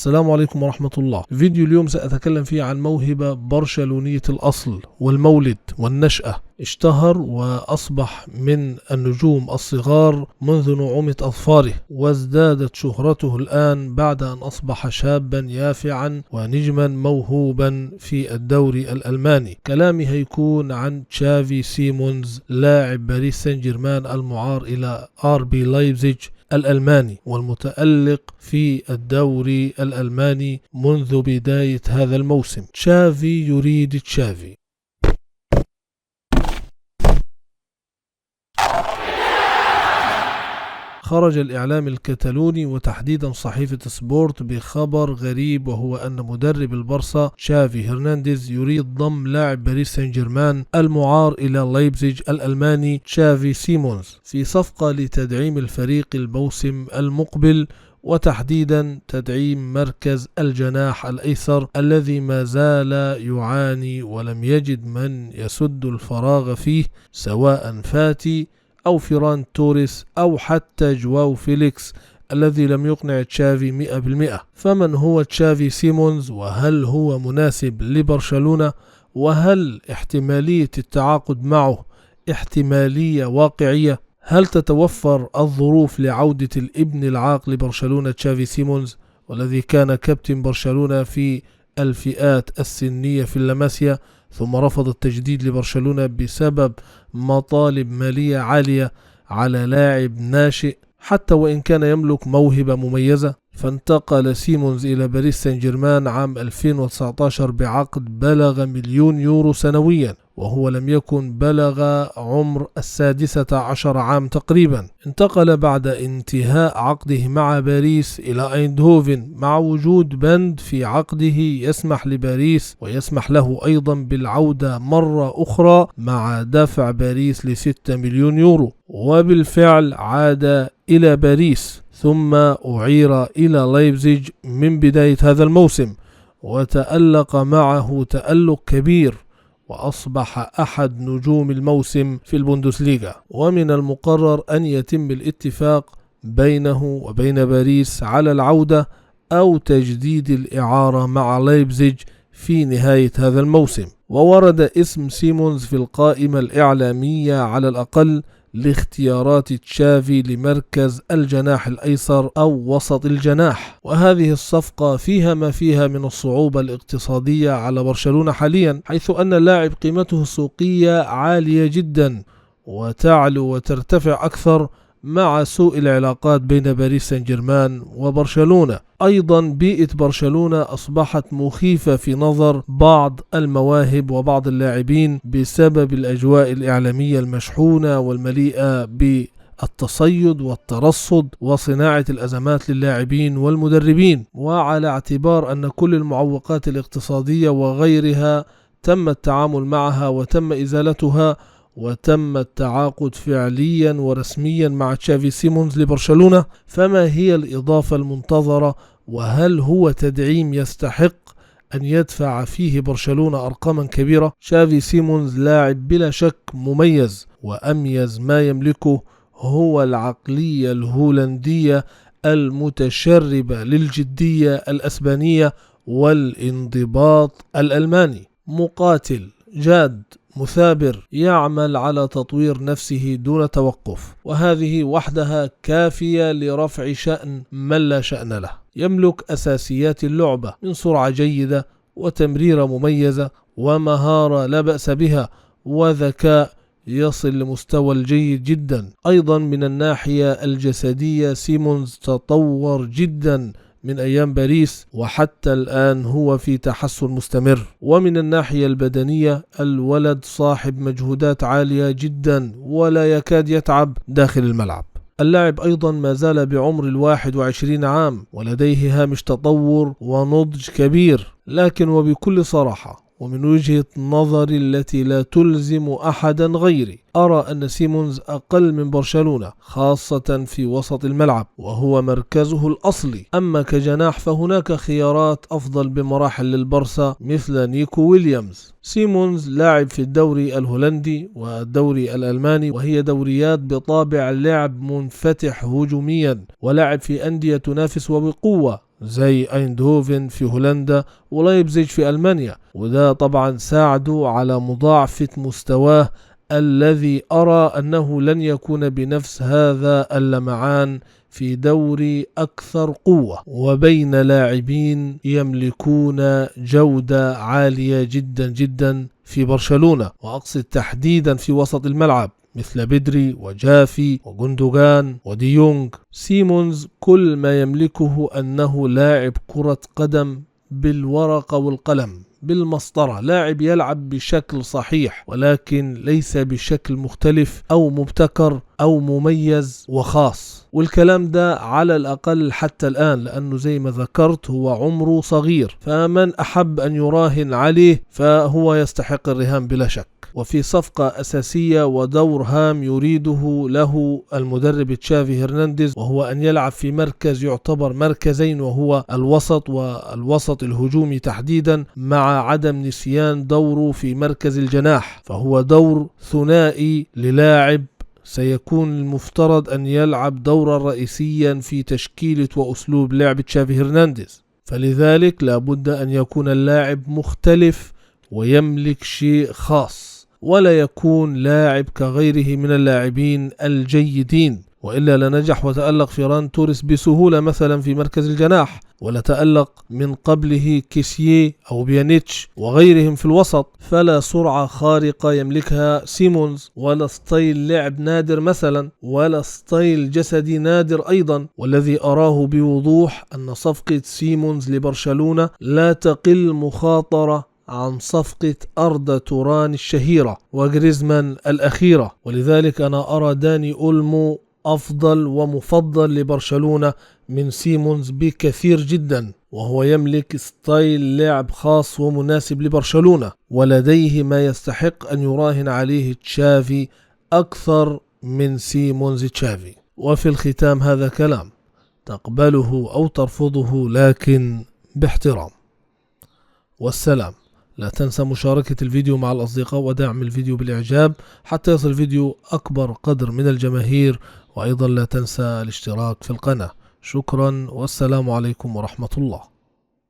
السلام عليكم ورحمة الله. فيديو اليوم سأتكلم فيه عن موهبة برشلونية الأصل والمولد والنشأة. اشتهر وأصبح من النجوم الصغار منذ نعومة أظفاره، وازدادت شهرته الآن بعد أن أصبح شابا يافعا ونجما موهوبا في الدوري الألماني. كلامي هيكون عن تشافي سيمونز، لاعب باريس سان جيرمان المعار إلى RB لايبزيج الألماني والمتألق في الدوري الألماني منذ بداية هذا الموسم. تشافي يريد تشافي. خرج الإعلام الكتالوني وتحديدا صحيفة سبورت بخبر غريب، وهو أن مدرب البرصا تشافي هرنانديز يريد ضم لاعب باريس سان جيرمان المعار إلى لايبزيج الألماني تشافي سيمونز في صفقة لتدعيم الفريق الموسم المقبل، وتحديدا تدعيم مركز الجناح الأيسر الذي ما زال يعاني ولم يجد من يسد الفراغ فيه، سواء فاتي أو فيران توريس أو حتى جواو فيليكس الذي لم يقنع تشافي 100%. فمن هو تشافي سيمونز، وهل هو مناسب لبرشلونة، وهل احتمالية التعاقد معه احتمالية واقعية؟ هل تتوفر الظروف لعودة الابن العاق لبرشلونة تشافي سيمونز، والذي كان كابتن برشلونة في الفئات السنية في اللاماسيا، ثم رفض التجديد لبرشلونة بسبب مطالب مالية عالية على لاعب ناشئ حتى وإن كان يملك موهبة مميزة؟ فانتقل سيمونز إلى باريس سان جيرمان عام 2019 بعقد بلغ مليون يورو سنويا، وهو لم يكن بلغ عمر 16 عام تقريبا. انتقل بعد انتهاء عقده مع باريس إلى أيندهوفن، مع وجود بند في عقده يسمح لباريس ويسمح له أيضا بالعودة مرة أخرى مع دفع باريس ل6 مليون يورو. وبالفعل عاد إلى باريس ثم أعير إلى لايبزيج من بداية هذا الموسم، وتألق معه تألق كبير وأصبح أحد نجوم الموسم في البوندسليغا. ومن المقرر أن يتم الاتفاق بينه وبين باريس على العودة أو تجديد الإعارة مع لايبزيج في نهاية هذا الموسم. وورد اسم سيمونز في القائمة الإعلامية على الأقل لاختيارات تشافي لمركز الجناح الأيسر أو وسط الجناح، وهذه الصفقة فيها ما فيها من الصعوبة الاقتصادية على برشلونة حاليا، حيث أن اللاعب قيمته السوقية عالية جدا وتعلو وترتفع أكثر مع سوء العلاقات بين باريس سان جيرمان وبرشلونة. أيضا بيئة برشلونة أصبحت مخيفة في نظر بعض المواهب وبعض اللاعبين بسبب الأجواء الإعلامية المشحونة والمليئة بالتصيد والترصد وصناعة الأزمات للاعبين والمدربين، وعلى اعتبار أن كل المعوقات الاقتصادية وغيرها تم التعامل معها وتم إزالتها، وتم التعاقد فعليا ورسميا مع تشافي سيمونز لبرشلونة. فما هي الإضافة المنتظرة، وهل هو تدعيم يستحق أن يدفع فيه برشلونة أرقاما كبيرة؟ تشافي سيمونز لاعب بلا شك مميز، وأميز ما يملكه هو العقلية الهولندية المتشربة للجدية الأسبانية والانضباط الألماني. مقاتل جاد مثابر يعمل على تطوير نفسه دون توقف، وهذه وحدها كافية لرفع شأن من لا شأن له. يملك أساسيات اللعبة من سرعة جيدة وتمريرة مميزة ومهارة لا بأس بها وذكاء يصل لمستوى الجيد جدا. أيضا من الناحية الجسدية سيمونز تطور جدا من أيام باريس، وحتى الآن هو في تحسن مستمر. ومن الناحية البدنية الولد صاحب مجهودات عالية جدا ولا يكاد يتعب داخل الملعب. اللاعب أيضا ما زال بعمر 21 عام ولديه هامش تطور ونضج كبير، لكن وبكل صراحة ومن وجهة نظري التي لا تلزم أحدا غيري، أرى أن سيمونز أقل من برشلونة خاصة في وسط الملعب، وهو مركزه الأصلي. أما كجناح فهناك خيارات أفضل بمراحل للبرصا مثل نيكو ويليامز. سيمونز لاعب في الدوري الهولندي والدوري الألماني، وهي دوريات بطابع لعب منفتح هجوميا، ولعب في أندية تنافس وبقوة زي ايندهوفن في هولندا ولايبزيج في ألمانيا، وده طبعا ساعده على مضاعفة مستواه الذي أرى أنه لن يكون بنفس هذا اللمعان في دوري أكثر قوة وبين لاعبين يملكون جودة عالية جدا جدا في برشلونة، وأقصد تحديدا في وسط الملعب مثل بدري وجافي وجندوجان وديونغ. سيمونز كل ما يملكه أنه لاعب كرة قدم بالورقة والقلم بالمسطرة، لاعب يلعب بشكل صحيح ولكن ليس بشكل مختلف أو مبتكر أو مميز وخاص، والكلام ده على الأقل حتى الآن، لأنه زي ما ذكرت هو عمره صغير، فمن أحب أن يراهن عليه فهو يستحق الرهان بلا شك. وفي صفقة أساسية ودور هام يريده له المدرب تشافي هرنانديز، وهو أن يلعب في مركز يعتبر مركزين، وهو الوسط والوسط الهجومي تحديدا، مع عدم نسيان دوره في مركز الجناح، فهو دور ثنائي للاعب سيكون المفترض أن يلعب دورا رئيسيا في تشكيلة وأسلوب لعب تشافي هرنانديز، فلذلك لابد أن يكون اللاعب مختلف ويملك شيء خاص، ولا يكون لاعب كغيره من اللاعبين الجيدين، وإلا لنجح وتألق فيران توريس بسهولة مثلا في مركز الجناح، ولا تألق من قبله كيسيه أو بيانيتش وغيرهم في الوسط. فلا سرعة خارقة يملكها سيمونز، ولا ستايل لعب نادر مثلا، ولا ستايل جسدي نادر أيضا، والذي أراه بوضوح أن صفقة سيمونز لبرشلونة لا تقل مخاطرة عن صفقة أردا توران الشهيرة وغريزمان الأخيرة، ولذلك أنا أرى داني أولمو أفضل ومفضل لبرشلونة من سيمونز بكثير جدا، وهو يملك ستايل لعب خاص ومناسب لبرشلونة، ولديه ما يستحق أن يراهن عليه تشافي أكثر من سيمونز تشافي. وفي الختام هذا كلام تقبله أو ترفضه لكن باحترام، والسلام. لا تنسى مشاركة الفيديو مع الأصدقاء ودعم الفيديو بالإعجاب حتى يصل الفيديو أكبر قدر من الجماهير، وأيضا لا تنسى الاشتراك في القناة. شكرا والسلام عليكم ورحمة الله.